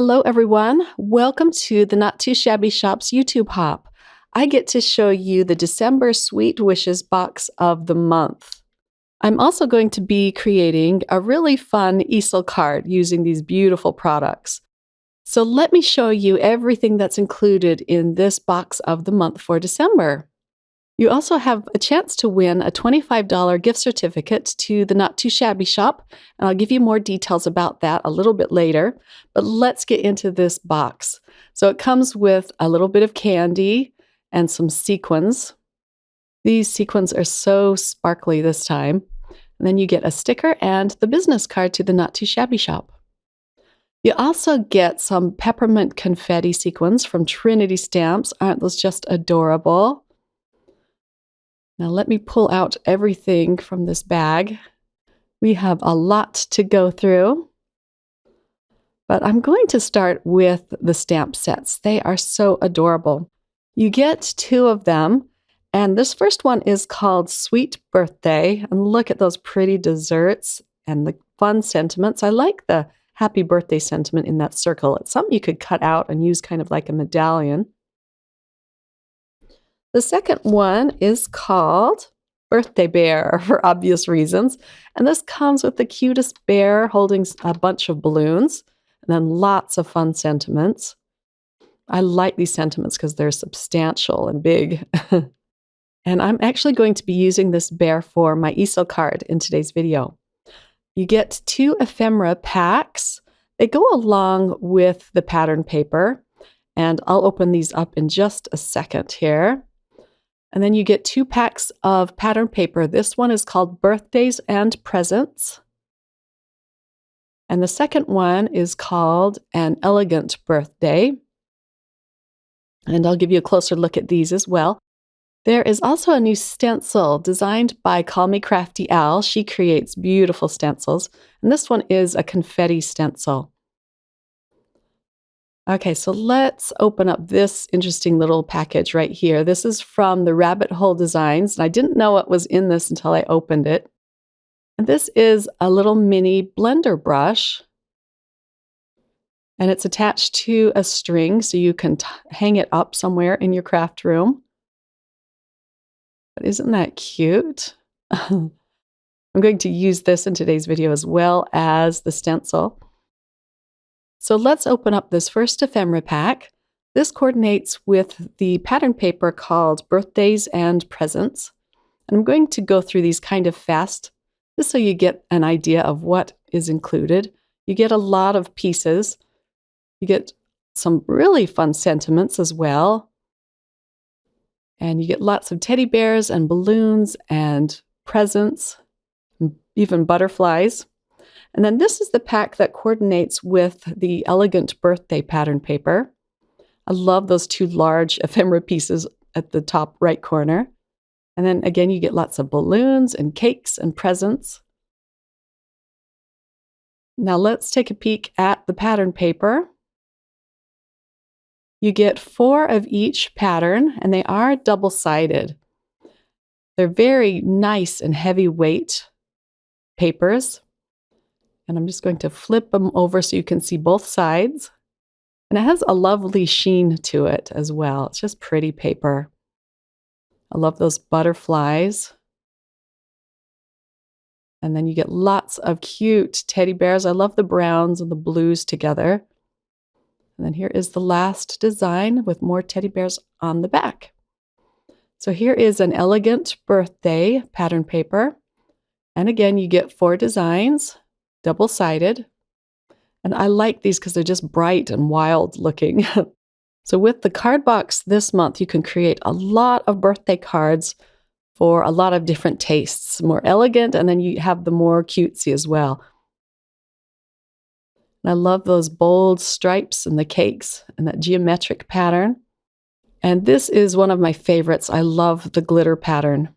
Hello, everyone. Welcome to the Not Too Shabby Shop's YouTube Hop. I get to show you the December Sweet Wishes box of the month. I'm also going to be creating a really fun easel card using these beautiful products. So let me show you everything that's included in this box of the month for December. You also have a chance to win a $25 gift certificate to the Not Too Shabby Shop, and I'll give you more details about that a little bit later. But let's get into this box. So it comes with a little bit of candy and some sequins. These sequins are so sparkly this time. And then you get a sticker and the business card to the Not Too Shabby Shop. You also get some peppermint confetti sequins from Trinity Stamps. Aren't those just adorable? Now let me pull out everything from this bag. We have a lot to go through, but I'm going to start with the stamp sets. They are so adorable. You get 2 of them, and this first one is called Sweet Birthday, and look at those pretty desserts and the fun sentiments. I like the happy birthday sentiment in that circle. It's something you could cut out and use kind of like a medallion. The second one is called Birthday Bear for obvious reasons. And this comes with the cutest bear holding a bunch of balloons and then lots of fun sentiments. I like these sentiments because they're substantial and big. And I'm actually going to be using this bear for my easel card in today's video. You get 2 ephemera packs. They go along with the pattern paper. And I'll open these up in just a second here. And then you get 2 packs of pattern paper. This one is called Birthdays and Presents. And the second one is called An Elegant Birthday. And I'll give you a closer look at these as well. There is also a new stencil designed by Crafty All. She creates beautiful stencils. And this one is a confetti stencil. Okay, so let's open up this interesting little package right here. This is from the Rabbit Hole Designs, and I didn't know what was in this until I opened it. And this is a little mini blender brush, and it's attached to a string so you can hang it up somewhere in your craft room. But isn't that cute? I'm going to use this in today's video as well as the stencil. So let's open up this first ephemera pack. This coordinates with the pattern paper called Birthdays and Presents. And I'm going to go through these kind of fast, just so you get an idea of what is included. You get a lot of pieces. You get some really fun sentiments as well. And you get lots of teddy bears and balloons and presents, and even butterflies. And then this is the pack that coordinates with the Elegant Birthday pattern paper. I love those 2 large ephemera pieces at the top right corner. And then again, you get lots of balloons and cakes and presents. Now let's take a peek at the pattern paper. You get 4 of each pattern, and they are double-sided. They're very nice and heavyweight papers. And I'm just going to flip them over so you can see both sides. And it has a lovely sheen to it as well. It's just pretty paper. I love those butterflies. And then you get lots of cute teddy bears. I love the browns and the blues together. And then here is the last design with more teddy bears on the back. So here is an Elegant Birthday pattern paper. And again, you get 4 designs. Double-sided. And I like these because they're just bright and wild looking. So with the card box this month, you can create a lot of birthday cards for a lot of different tastes. More elegant, and then you have the more cutesy as well. And I love those bold stripes and the cakes and that geometric pattern. And this is one of my favorites. I love the glitter pattern.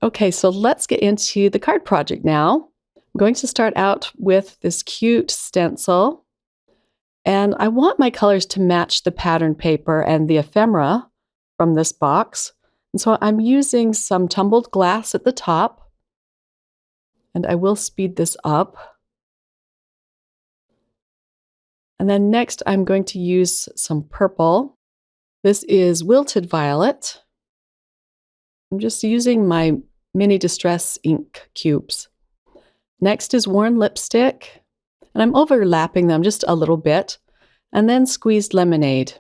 Okay, so let's get into the card project now. I'm going to start out with this cute stencil, and I want my colors to match the pattern paper and the ephemera from this box. And so I'm using some tumbled glass at the top, and I will speed this up. And then next I'm going to use some purple. This is Wilted Violet. I'm just using my mini distress ink cubes. Next is Worn Lipstick, and I'm overlapping them just a little bit, and then Squeezed Lemonade.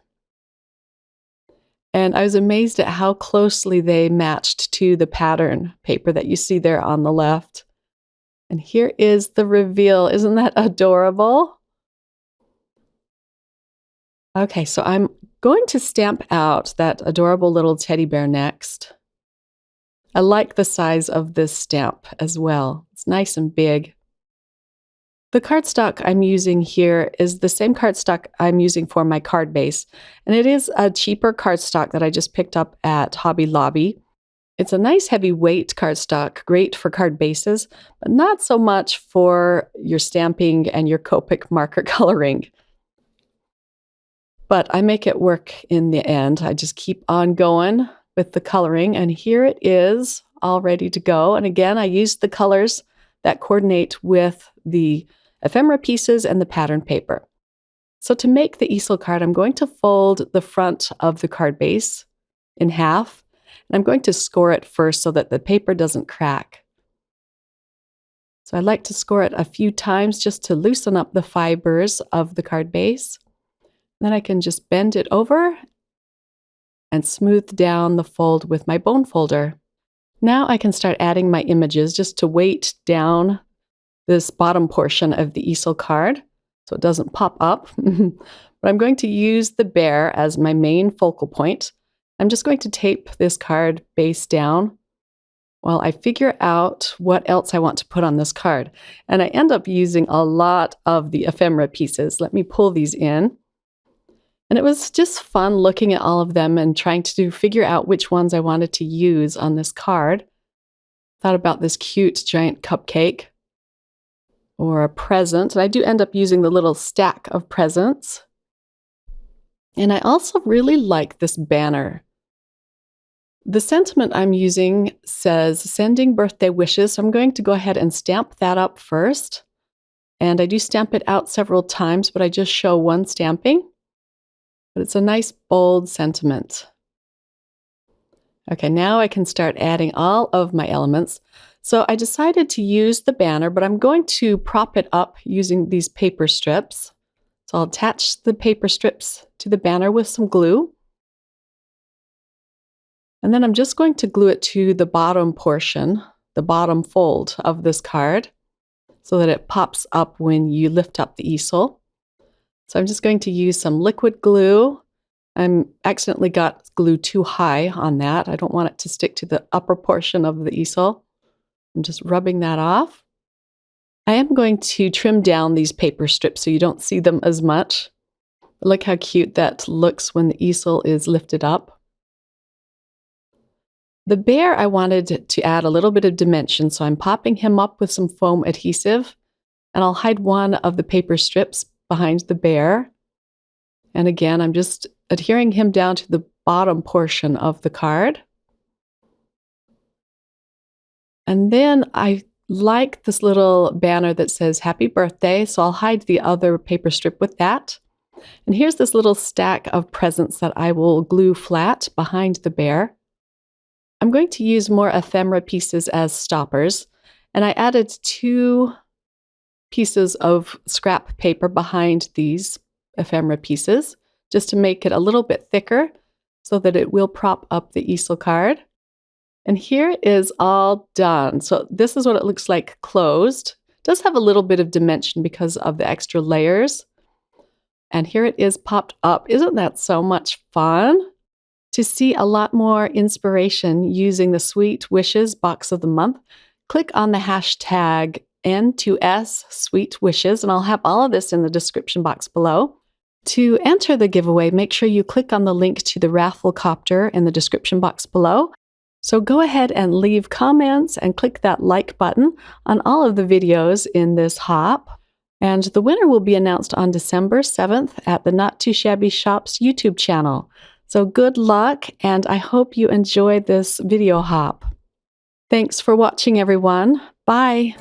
And I was amazed at how closely they matched to the pattern paper that you see there on the left. And here is the reveal. Isn't that adorable? Okay, so I'm going to stamp out that adorable little teddy bear next. I like the size of this stamp as well. It's nice and big. The cardstock I'm using here is the same cardstock I'm using for my card base, and it is a cheaper cardstock that I just picked up at Hobby Lobby. It's a nice heavy weight cardstock, great for card bases, but not so much for your stamping and your Copic marker coloring. But I make it work in the end. I just keep on going with the coloring, and here it is all ready to go. And again, I used the colors that coordinate with the ephemera pieces and the pattern paper. So to make the easel card, I'm going to fold the front of the card base in half, and I'm going to score it first so that the paper doesn't crack. So I like to score it a few times just to loosen up the fibers of the card base. Then I can just bend it over and smooth down the fold with my bone folder. Now I can start adding my images just to weight down this bottom portion of the easel card so it doesn't pop up. But I'm going to use the bear as my main focal point. I'm just going to tape this card base down while I figure out what else I want to put on this card. And I end up using a lot of the ephemera pieces. Let me pull these in. And it was just fun looking at all of them and trying to figure out which ones I wanted to use on this card. Thought about this cute giant cupcake or a present. And I do end up using the little stack of presents. And I also really like this banner. The sentiment I'm using says sending birthday wishes. So I'm going to go ahead and stamp that up first. And I do stamp it out several times, but I just show one stamping. But it's a nice bold sentiment. Okay, now I can start adding all of my elements. So I decided to use the banner, but I'm going to prop it up using these paper strips. So I'll attach the paper strips to the banner with some glue. And then I'm just going to glue it to the bottom portion, the bottom fold of this card, so that it pops up when you lift up the easel. So I'm just going to use some liquid glue. I accidentally got glue too high on that. I don't want it to stick to the upper portion of the easel. I'm just rubbing that off. I am going to trim down these paper strips so you don't see them as much. Look how cute that looks when the easel is lifted up. The bear, I wanted to add a little bit of dimension, so I'm popping him up with some foam adhesive, and I'll hide one of the paper strips behind the bear. And again, I'm just adhering him down to the bottom portion of the card. And then I like this little banner that says happy birthday, so I'll hide the other paper strip with that. And here's this little stack of presents that I will glue flat behind the bear. I'm going to use more ephemera pieces as stoppers, and I added 2 pieces of scrap paper behind these ephemera pieces just to make it a little bit thicker so that it will prop up the easel card. And here it is all done. So this is what it looks like closed. It does have a little bit of dimension because of the extra layers. And here it is popped up. Isn't that so much fun? To see a lot more inspiration using the Sweet Wishes Box of the Month, click on the hashtag N2S Sweet Wishes, and I'll have all of this in the description box below. To enter the giveaway, make sure you click on the link to the Rafflecopter in the description box below. So go ahead and leave comments and click that like button on all of the videos in this hop. And the winner will be announced on December 7th at the Not Too Shabby Shops YouTube channel. So good luck, and I hope you enjoyed this video hop. Thanks for watching, everyone. Bye.